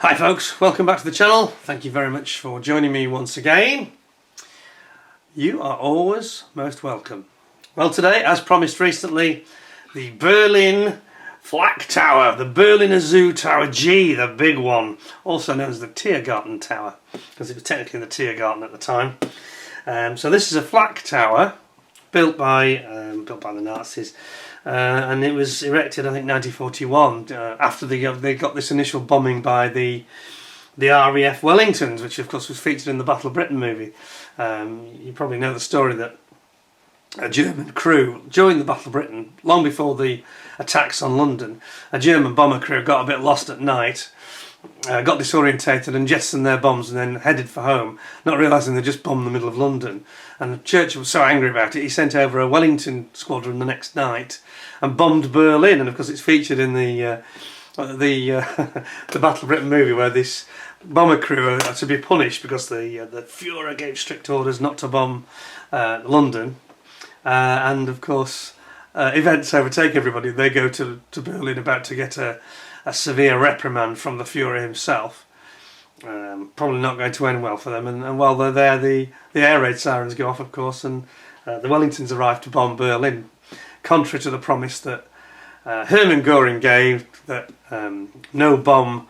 Hi folks, welcome back to the channel. Thank you very much for joining me once again. You are always most welcome. Well, today, as promised recently, the Berlin Flak Tower, the Berliner Zoo Tower G, the big one, also known as the Tiergarten Tower, because it was technically the Tiergarten at the time. So this is a flak tower built by the Nazis, and it was erected, I think, 1941 after they got this initial bombing by the RAF Wellingtons, which of course was featured in the Battle of Britain movie. You probably know the story that a German crew, during the Battle of Britain, long before the attacks on London, a German bomber crew got a bit lost at night, got disorientated and jettisoned their bombs and then headed for home, not realising they just bombed the middle of London. And Churchill was so angry about it, he sent over a Wellington squadron the next night and bombed Berlin. And of course it's featured in the Battle of Britain movie, where this bomber crew are to be punished because the Führer gave strict orders not to bomb London. And of course events overtake everybody. They go to Berlin about to get a severe reprimand from the Führer himself. Probably not going to end well for them, and while they're there, the air raid sirens go off, of course, and the Wellingtons arrive to bomb Berlin, contrary to the promise that Hermann Göring gave, that no bomber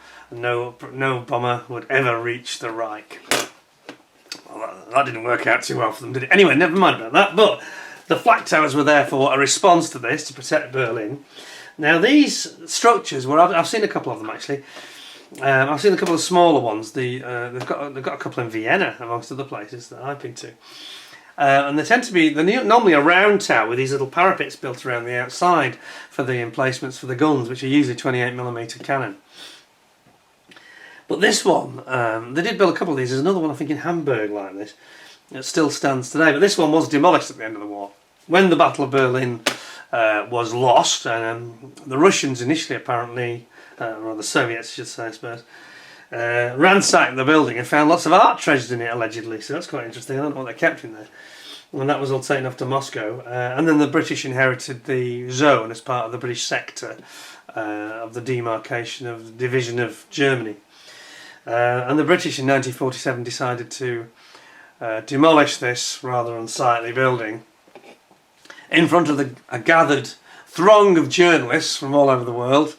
would ever reach the Reich. Well, that didn't work out too well for them, did it? Anyway, never mind about that. But the flak towers were therefore a response to this, to protect Berlin. Now these structures were, I've seen a couple of them actually. I've seen a couple of smaller ones. They've got a couple in Vienna, amongst other places that I've been to. And they tend to be normally a round tower with these little parapets built around the outside for the emplacements for the guns, which are usually 28mm cannon. But this one, they did build a couple of these. There's another one I think in Hamburg like this. It still stands today, but this one was demolished at the end of the war. When the Battle of Berlin was lost, and the Russians initially apparently, or the Soviets I should say I suppose, ransacked the building and found lots of art treasures in it allegedly, so that's quite interesting. I don't know what they kept in there. And that was all taken off to Moscow, and then the British inherited the zone as part of the British sector of the demarcation of the division of Germany. And the British in 1947 decided to demolish this rather unsightly building in front of a gathered throng of journalists from all over the world,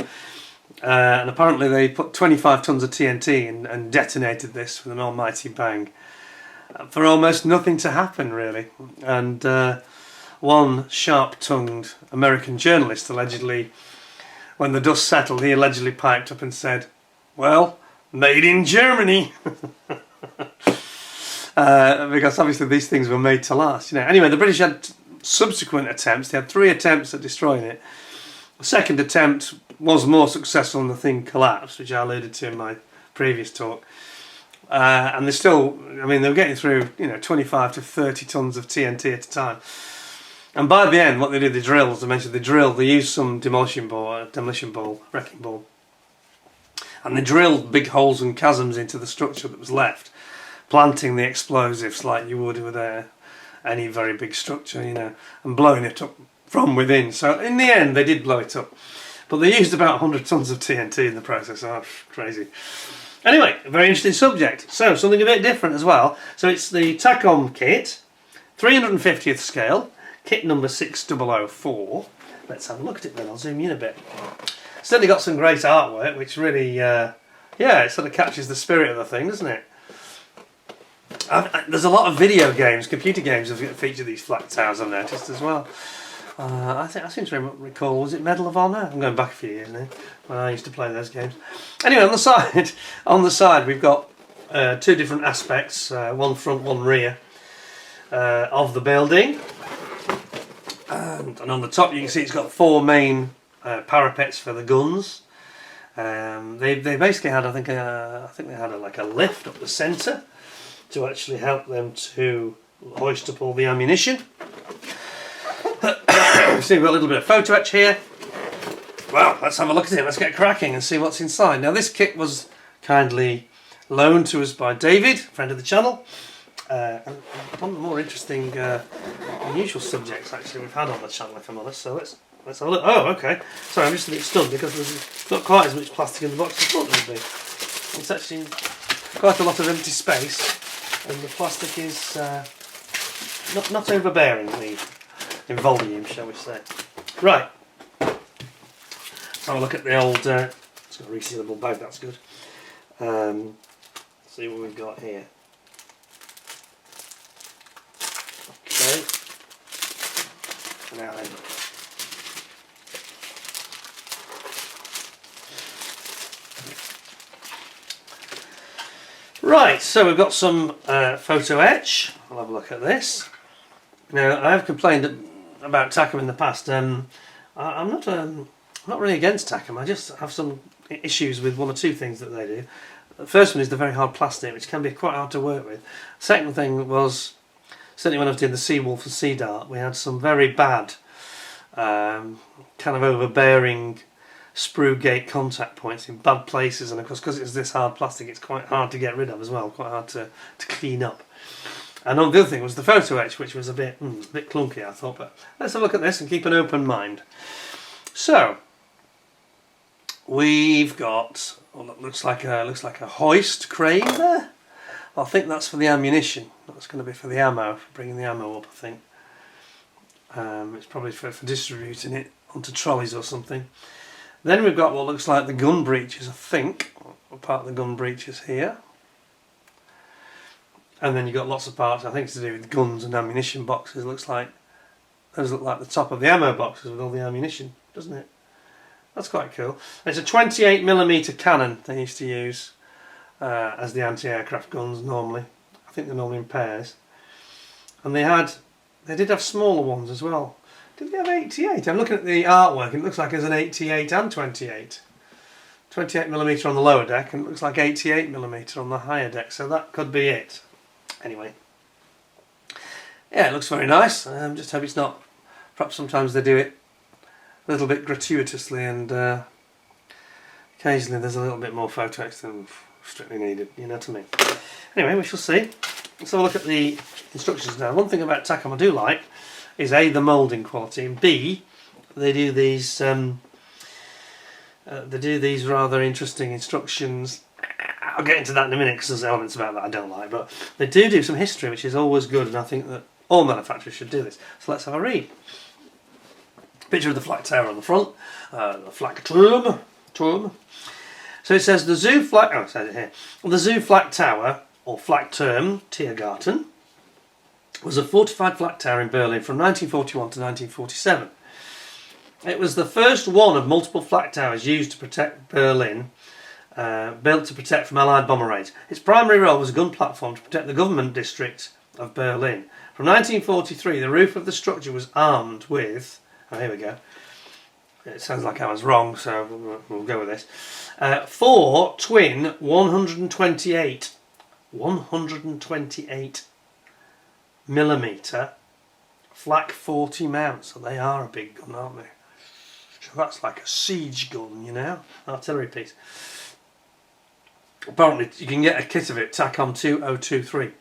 and apparently they put 25 tons of TNT and detonated this with an almighty bang for almost nothing to happen really. And one sharp-tongued American journalist allegedly, when the dust settled, he allegedly piped up and said, "Well, made in Germany." Because obviously these things were made to last, you know. Anyway, the British had subsequent attempts. They had 3 attempts at destroying it. The second attempt was more successful and the thing collapsed, which I alluded to in my previous talk. And they still, I mean, they were getting through, 25 to 30 tons of TNT at a time. And by the end, what they did, they drilled, as I mentioned, they used some demolition ball, wrecking ball. And they drilled big holes and chasms into the structure that was left, planting the explosives like you would with any very big structure, and blowing it up from within. So in the end they did blow it up, but they used about 100 tons of TNT in the process. Oh, crazy. Anyway, a very interesting subject. So something a bit different as well. So it's the Takom kit, 350th scale, kit number 6004. Let's have a look at it then. I'll zoom in a bit. Certainly got some great artwork, which really it sort of captures the spirit of the thing, doesn't it? There's a lot of video games, computer games that feature these flak towers, I've noticed as well. I seem to recall, was it Medal of Honor? I'm going back a few years now when I used to play those games. Anyway, on the side we've got 2 different aspects, one front, one rear, of the building, and on the top you can see it's got 4 main parapets for the guns. They basically had, I think they had like a lift up the centre to actually help them to hoist up all the ammunition. See, we've got a little bit of photo-etch here. Well, let's have a look at it. Let's get cracking and see what's inside. Now, this kit was kindly loaned to us by David, friend of the channel. And one of the more interesting, unusual subjects actually we've had on the channel, if I'm honest. So let's have a look. Oh, okay. Sorry, I'm just a bit stunned because there's not quite as much plastic in the box as I thought there would be. It's actually quite a lot of empty space, and the plastic is not overbearingly in volume, shall we say. Right. Let's have a look at the old. It's got a resealable bag. That's good. See what we've got here. Okay. Now then. Right, so we've got some photo etch. I'll have a look at this. Now, I have complained about Takom in the past. I'm not really against Takom. I just have some issues with one or two things that they do. The first one is the very hard plastic, which can be quite hard to work with. Second thing was, certainly when I was doing the Seawolf and Sea Dart, we had some very bad, kind of overbearing sprue gate contact points in bad places, and of course because it's this hard plastic it's quite hard to get rid of as well, quite hard to clean up. And the other thing was the photo etch, which was a bit clunky, I thought, but let's have a look at this and keep an open mind. So we've got, well, it looks like a hoist crane there. Well, I think that's for the ammunition. That's going to be for the ammo, for bringing the ammo up, I think. It's probably for distributing it onto trolleys or something. Then we've got what looks like the gun breeches, I think. Part of the gun breeches here. And then you've got lots of parts, I think it's to do with guns and ammunition boxes. Looks like those look like the top of the ammo boxes with all the ammunition, doesn't it? That's quite cool. It's a 28mm cannon they used to use as the anti-aircraft guns normally. I think they're normally in pairs. And they did have smaller ones as well. Did they have 88? I'm looking at the artwork and it looks like there's an 88 and 28. 28mm on the lower deck and it looks like 88mm on the higher deck, so that could be it. Anyway. Yeah, it looks very nice. Just hope it's not, perhaps sometimes they do it a little bit gratuitously and occasionally there's a little bit more photo etch than strictly needed, you know what I mean. Anyway, we shall see. Let's have a look at the instructions now. One thing about Takom I do like is A, the moulding quality, and B, they do these rather interesting instructions. I'll get into that in a minute because there's elements about that I don't like, but they do some history, which is always good, and I think that all manufacturers should do this. So let's have a read. Picture of the Flak tower on the front, the Flak term. So it says the Zoo Flak. Oh, it says it here. The Zoo Flak tower, or Flak term, Tiergarten, was a fortified flak tower in Berlin from 1941 to 1947. It was the first one of multiple flak towers used to protect Berlin, built to protect from Allied bomber raids. Its primary role was a gun platform to protect the government district of Berlin. From 1943, the roof of the structure was armed with, oh, here we go, it sounds like I was wrong, so we'll go with this, 4 twin 128 millimetre Flak 40 mounts. So they are a big gun, aren't they? So that's like a siege gun, you know, artillery piece. Apparently you can get a kit of it, Takom 2023.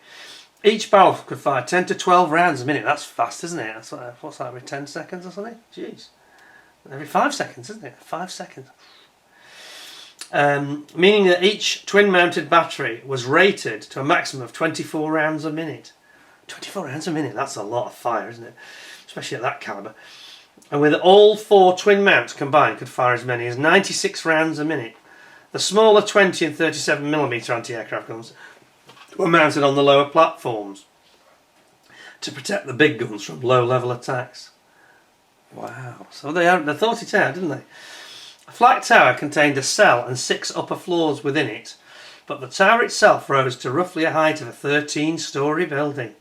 Each barrel could fire 10 to 12 rounds a minute. That's fast, isn't it? That's what's that, every 10 seconds or something? Jeez. Every 5 seconds, isn't it? 5 seconds. Meaning that each twin mounted battery was rated to a maximum of 24 rounds a minute. 24 rounds a minute, that's a lot of fire, isn't it? Especially at that calibre. And with all 4 twin mounts combined could fire as many as 96 rounds a minute. The smaller 20 and 37mm anti-aircraft guns were mounted on the lower platforms to protect the big guns from low-level attacks. Wow, so they thought it out, didn't they? A Flak tower contained a cell and 6 upper floors within it, but the tower itself rose to roughly a height of a 13-storey building.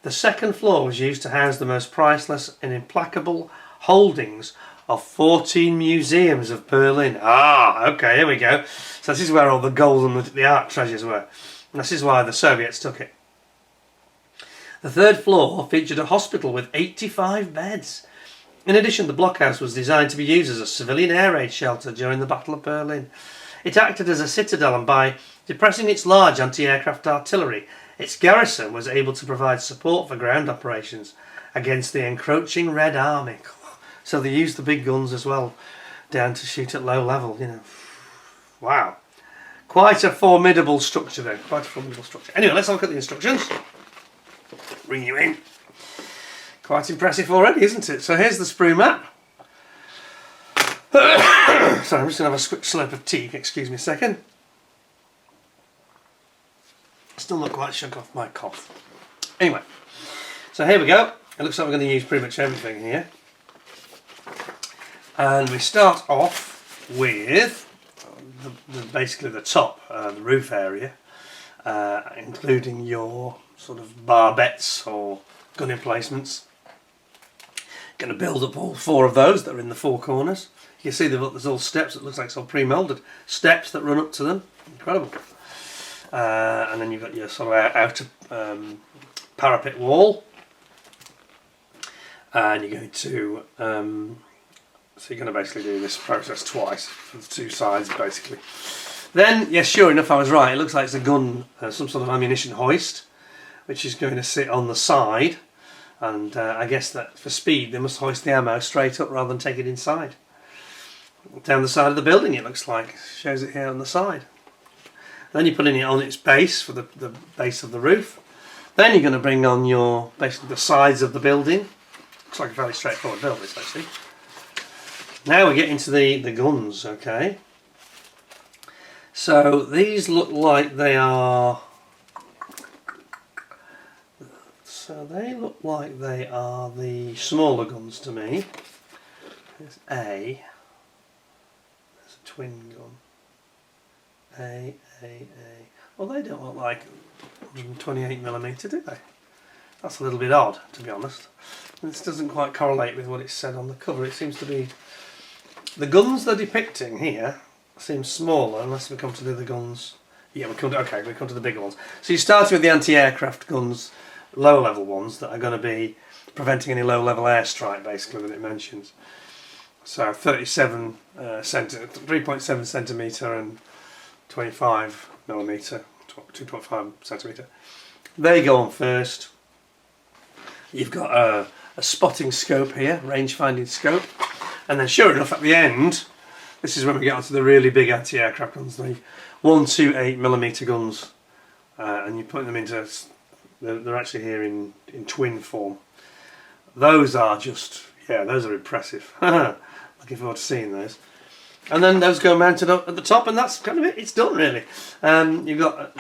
The second floor was used to house the most priceless and implacable holdings of 14 museums of Berlin. Ah, okay, here we go. So this is where all the gold and the art treasures were. And this is why the Soviets took it. The third floor featured a hospital with 85 beds. In addition, the blockhouse was designed to be used as a civilian air raid shelter during the Battle of Berlin. It acted as a citadel, and by depressing its large anti-aircraft artillery, its garrison was able to provide support for ground operations against the encroaching Red Army. So they used the big guns as well, down to shoot at low level, you know. Wow. Quite a formidable structure then, quite a formidable structure. Anyway, let's have a look at the instructions. Bring you in. Quite impressive already, isn't it? So here's the sprue map. Sorry, I'm just going to have a quick slurp of tea, excuse me a second. Still not quite shook off my cough. Anyway, so here we go. It looks like we're going to use pretty much everything here. And we start off with basically the top, the roof area, including your sort of barbettes or gun emplacements. Going to build up all 4 of those that are in the 4 corners. You can see there's all steps, it looks like it's all pre-moulded steps that run up to them. Incredible. And then you've got your sort of outer parapet wall. And you're going to so you're going to basically do this process twice for the 2 sides basically. Then, yes, sure enough, I was right. It looks like it's a gun, some sort of ammunition hoist, which is going to sit on the side. And I guess that for speed, they must hoist the ammo straight up rather than take it inside. Down the side of the building, it looks like. Shows it here on the side. Then you're putting it on its base for the base of the roof. Then you're going to bring on your basically the sides of the building. Looks like a fairly straightforward build, this actually. Now we get into the guns, okay. So these look like they are. So they look like they are the smaller guns to me. There's A. There's a twin gun. A. Well, they don't look like 128mm, do they? That's a little bit odd, to be honest. This doesn't quite correlate with what it said on the cover. It seems to be the guns they're depicting here seem smaller, unless we come to the other guns. Yeah, we come to the bigger ones. So you start with the anti-aircraft guns, low level ones that are going to be preventing any low level airstrike, basically, that it mentions. So 3.7 centimetre and 25mm, 2.5 centimetre. They go on first. You've got a spotting scope here, range finding scope, and then sure enough at the end, this is when we get onto the really big anti-aircraft guns, the 128mm guns, and you put them into, they're actually here in twin form. Those are just, yeah, those are impressive. Looking forward to seeing those. And then those go mounted up at the top, and that's kind of it. It's done, really. You've got a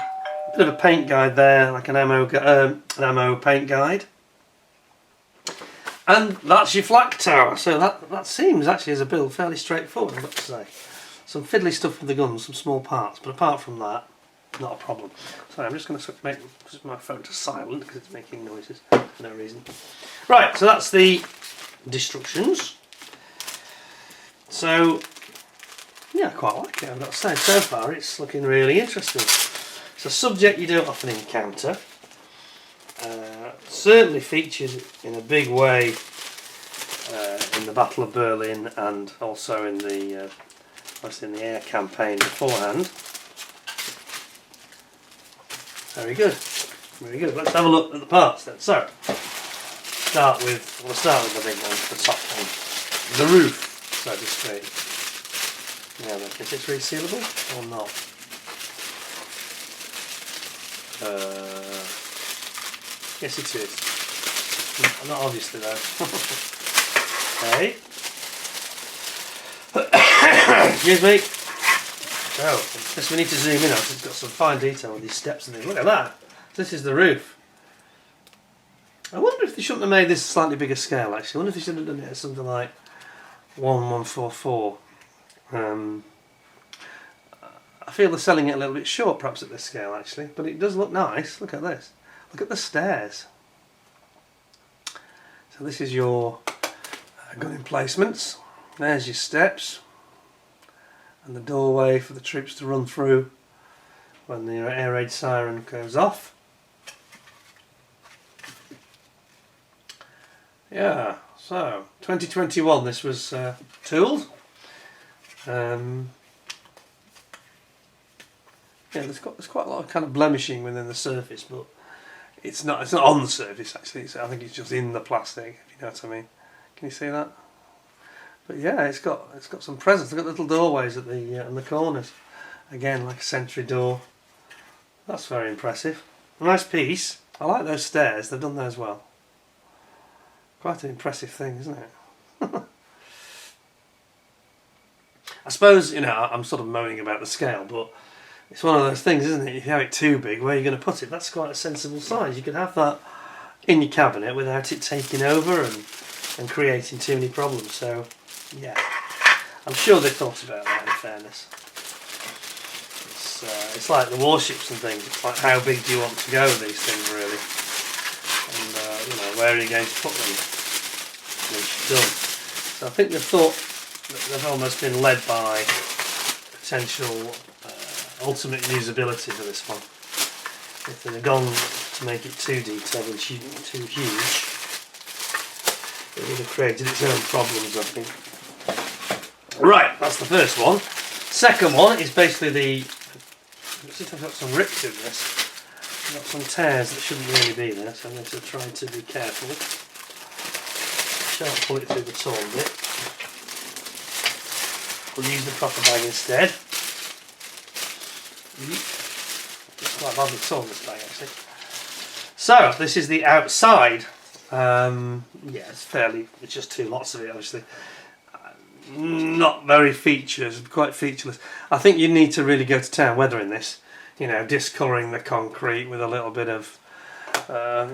bit of a paint guide there, like an ammo paint guide. And that's your flak tower. So that seems actually as a build fairly straightforward, I've got to say. Some fiddly stuff with the guns, some small parts, but apart from that, not a problem. Sorry, I'm just going to make my phone to silent because it's making noises for no reason. Right, so that's the destructions. So, yeah, I quite like it, I've got to say. So far, it's looking really interesting. It's a subject you don't often encounter. Certainly featured in a big way in the Battle of Berlin and also in the air campaign beforehand. Very good, very good. Let's have a look at the parts then. So, we'll start with the big one, the top one, the roof, so to speak. Now then, is this resealable or not? Yes, it is. Not obviously though. Okay. Excuse me. So, this we need to zoom in on. It's got some fine detail on these steps and things. Look at that. This is the roof. I wonder if they shouldn't have made this a slightly bigger scale. Actually, I wonder if they should have done it at something like 1144. I feel they're selling it a little bit short, perhaps at this scale actually, but it does look nice. Look at this. Look at the stairs. So this is your gun emplacements. There's your steps and the doorway for the troops to run through when the air raid siren goes off. Yeah, so 2021 this was tooled. Yeah, there's quite a lot of kind of blemishing within the surface, but it's not on the surface actually. I think it's just in the plastic, if you know what I mean. Can you see that? But yeah, it's got some presence. It's got little doorways at the corners. Again, like a sentry door. That's very impressive. Nice piece. I like those stairs, they've done those well. Quite an impressive thing, isn't it? I suppose, you know, I'm sort of moaning about the scale, but it's one of those things, isn't it? If you have it too big, where are you going to put it? That's quite a sensible size. You could have that in your cabinet without it taking over and creating too many problems. So, yeah, I'm sure they thought about that, in fairness. It's like the warships and things. It's like, how big do you want to go with these things, really? And, you know, where are you going to put them once you're done? So I think they've thought that they've almost been led by potential ultimate usability for this one. If they'd have gone to make it too detailed and too huge, it would have created its own problems, I think. Right, that's the first one. Second one is basically the... I've got some rips in this. I've got some tears that shouldn't really be there, so I'm going to try to be careful. Shan't pull it through the torn bit. We'll use the proper bag instead. It's quite badly torn, this bag, actually. So, this is the outside. Yeah, it's just two lots of it, obviously. Not very features, quite featureless. I think you need to really go to town weathering this. You know, discolouring the concrete with a little bit of,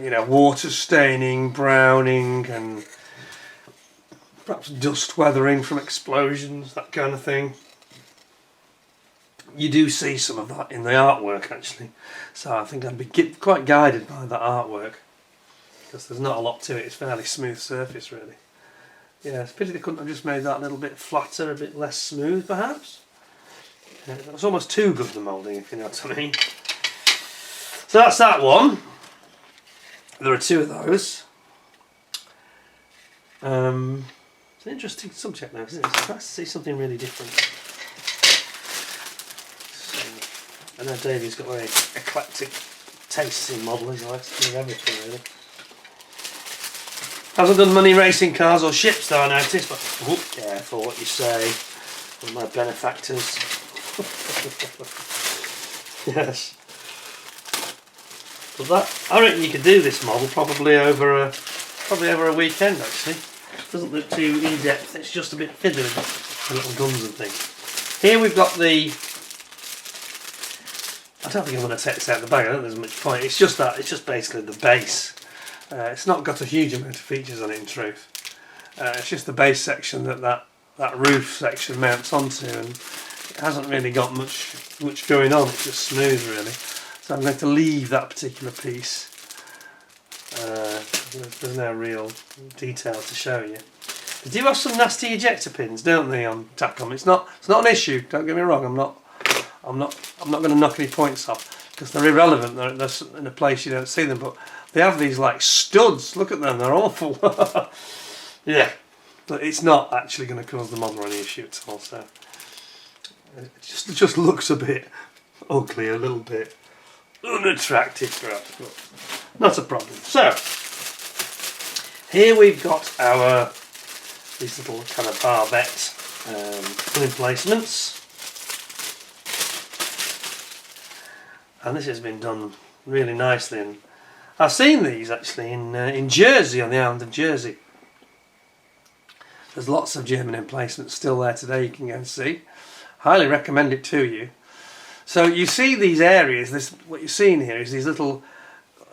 you know, water staining, browning, and perhaps dust weathering from explosions, that kind of thing. You do see some of that in the artwork, actually. So I think I'd be quite guided by that artwork, because there's not a lot to it. It's a fairly smooth surface, really. Yeah, it's a pity they couldn't have just made that a little bit flatter, a bit less smooth, perhaps. Yeah, that's almost too good, the moulding, if you know what I mean. So that's that one. There are two of those. It's an interesting subject now, isn't it? It's nice to see something really different. So, I know Davey's got very eclectic tastes in modelling. He likes to do everything, really. Hasn't done many racing cars or ships, though, I noticed, but careful what you say. One of my benefactors. Yes. But that, I reckon you could do this model probably over a weekend, actually. Doesn't look too in-depth, it's just a bit fiddly with the little guns and things. Here we've got the... I don't think I'm going to take this out of the bag, I don't think there's much point. It's just that, it's just basically the base. It's not got a huge amount of features on it, in truth. It's just the base section that roof section mounts onto, and it hasn't really got much going on. It's just smooth, really. So I'm going to leave that particular piece. There's no real detail to show you. They do have some nasty ejector pins, don't they, on Takom? It's not an issue. Don't get me wrong. I'm not going to knock any points off, because they're irrelevant. They're in a place you don't see them, but they have these like studs. Look at them, they're awful. Yeah, but it's not actually going to cause the model any issue at all. So it just looks a bit ugly, a little bit unattractive, perhaps, but not a problem. So here we've got these little kind of barbette emplacements, and this has been done really nicely. And I've seen these actually in Jersey, on the island of Jersey. There's lots of German emplacements still there today you can go and see. Highly recommend it to you. So you see these areas, what you're seeing here is these little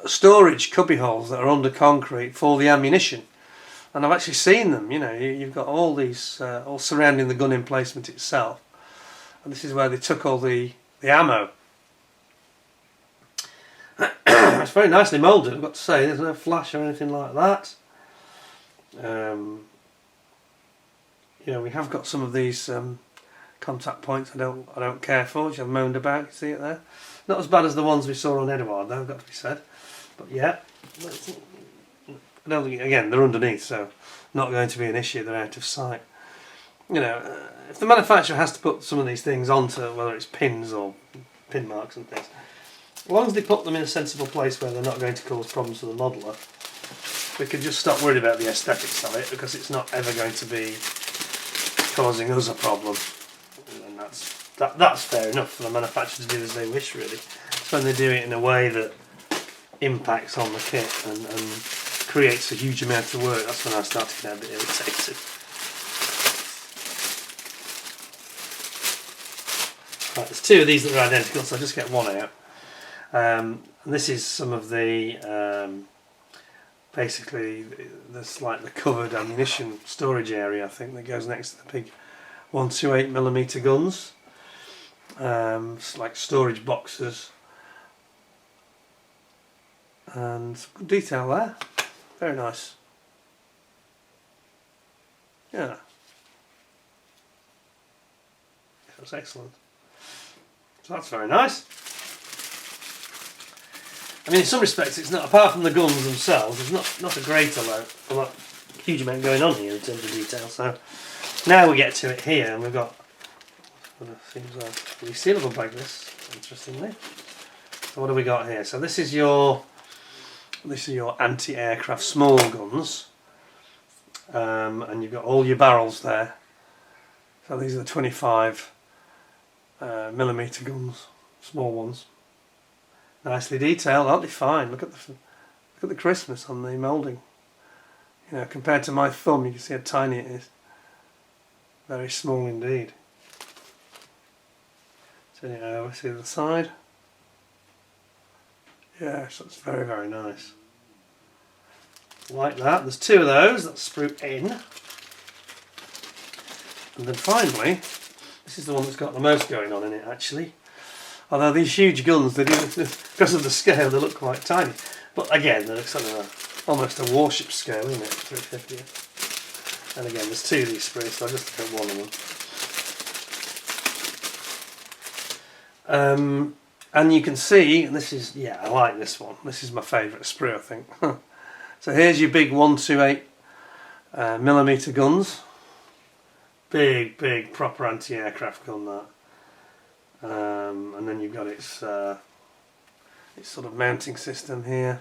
storage cubby holes that are under concrete for the ammunition. And I've actually seen them, you know, you've got all these, all surrounding the gun emplacement itself. And this is where they took all the ammo. It's very nicely moulded, I've got to say. There's no flash or anything like that. You know, we have got some of these contact points I don't care for, which I've moaned about. You see it there? Not as bad as the ones we saw on Edward, though, got to be said. But yeah, I don't think, again, they're underneath, so not going to be an issue. They're out of sight. You know, if the manufacturer has to put some of these things onto, whether it's pins or pin marks and things, as long as they put them in a sensible place where they're not going to cause problems for the modeller, we can just stop worrying about the aesthetics of it, because it's not ever going to be causing us a problem, and that's that's fair enough for the manufacturer to do as they wish, really. It's when they do it in a way that impacts on the kit and creates a huge amount of work, that's when I start to get a bit irritated. Right, there's two of these that are identical, so I'll just get one out. And this is some of the basically there's like the covered ammunition storage area, I think, that goes next to the big 128mm guns. It's like storage boxes, and good detail there, very nice. Yeah, that's excellent. So that's very nice. I mean, in some respects, it's not, apart from the guns themselves, there's not a great huge amount going on here in terms of detail. So now we get to it here, and we've got what seems like a resealable bag. This, interestingly. So what have we got here? So this is your anti-aircraft small guns, and you've got all your barrels there. So these are the 25mm guns, small ones. Nicely detailed, aren't they fine? Look at the crispness on the moulding. You know, compared to my thumb, you can see how tiny it is. Very small indeed. Turn it over, see the side. Yes, that's very, very nice. Like that. There's two of those that sprue in. And then finally, this is the one that's got the most going on in it, actually. Although these huge guns, they do, because of the scale, they look quite tiny. But again, they're sort of almost a warship scale, isn't it? 350. And again, there's two of these sprues, so I'll just look at one of them. And you can see, and this is, yeah, I like this one. This is my favourite sprue, I think. So here's your big 128mm guns. Big, big, proper anti-aircraft gun, that. And then you've got its sort of mounting system here,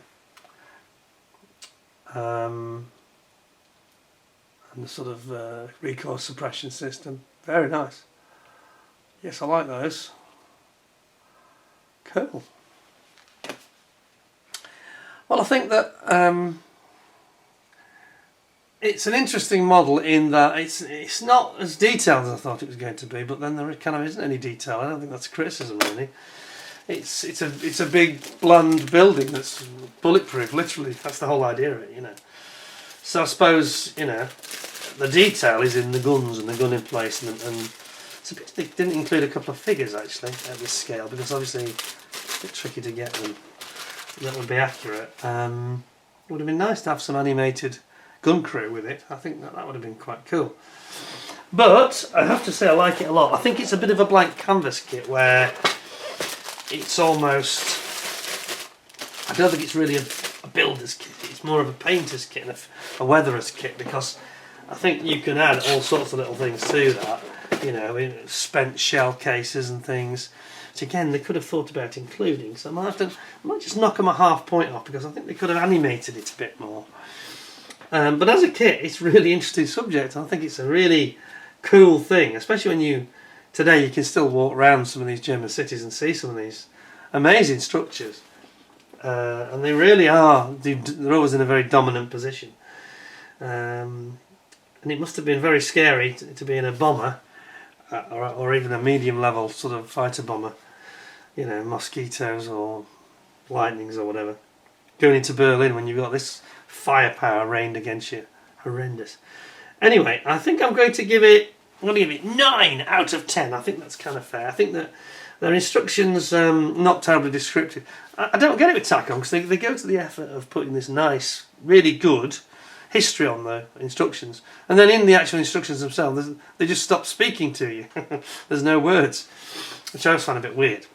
and the sort of recoil suppression system. Very nice. Yes, I like those. Cool. Well, I think that it's an interesting model in that it's not as detailed as I thought it was going to be, but then there kind of isn't any detail. I don't think that's a criticism, really. It's a big bland building that's bulletproof, literally. That's the whole idea of it, you know. So I suppose, you know, the detail is in the guns and the gun emplacement, and it's a bit, they didn't include a couple of figures actually at this scale, because obviously it's a bit tricky to get them that would be accurate. It would have been nice to have some animated gun crew with it. I think that would have been quite cool. But I have to say I like it a lot. I think it's a bit of a blank canvas kit where it's almost, I don't think it's really a builder's kit. It's more of a painter's kit and a weatherer's kit, because I think you can add all sorts of little things to that. You know, spent shell cases and things. Which again, they could have thought about including. So I might just knock them a half point off, because I think they could have animated it a bit more. But as a kit, it's a really interesting subject. I think it's a really cool thing, especially when today you can still walk around some of these German cities and see some of these amazing structures. And they really are, they're always in a very dominant position. And it must have been very scary to be in a bomber, or even a medium level sort of fighter bomber, you know, Mosquitoes or Lightnings or whatever, going into Berlin when you've got this firepower rained against you. Horrendous. Anyway, I think I'm going to give it 9 out of 10. I think that's kind of fair. I think that their instructions not terribly descriptive. I don't get it with Takom, because they go to the effort of putting this nice, really good history on the instructions, and then in the actual instructions themselves they just stop speaking to you. There's no words, which I always find a bit weird.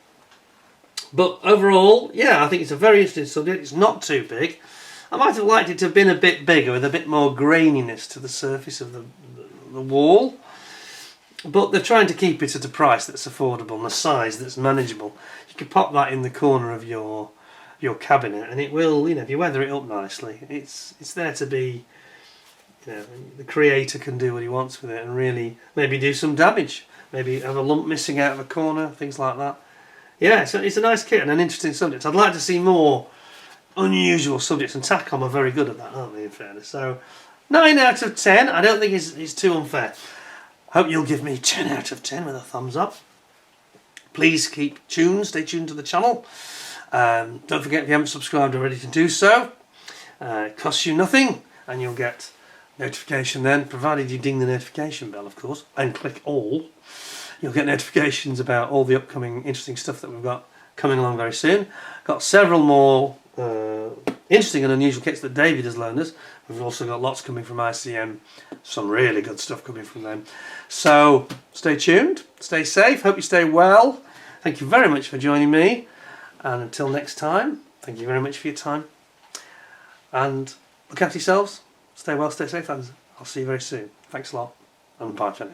But overall, yeah, I think it's a very interesting subject. It's not too big. I might have liked it to have been a bit bigger, with a bit more graininess to the surface of the wall. But they're trying to keep it at a price that's affordable and a size that's manageable. You could pop that in the corner of your cabinet, and it will, you know, if you weather it up nicely, it's there to be You know, the creator can do what he wants with it and really maybe do some damage. Maybe have a lump missing out of a corner, things like that. Yeah, so it's a nice kit and an interesting subject. I'd like to see more unusual subjects, and Takom are very good at that, aren't they, in fairness? So 9 out of 10. I don't think it's too unfair. Hope you'll give me 10 out of 10 with a thumbs up. Please stay tuned to the channel. Don't forget, if you haven't subscribed already, to do so. It costs you nothing and you'll get notification then, provided you ding the notification bell, of course, and click all. You'll get notifications about all the upcoming interesting stuff that we've got coming along very soon. Got several more interesting and unusual kits that David has loaned us. We've also got lots coming from ICM, some really good stuff coming from them. So stay tuned, stay safe, hope you stay well. Thank you very much for joining me, and until next time, thank you very much for your time, and look after yourselves, stay well, stay safe, and I'll see you very soon. Thanks a lot, and bye for now.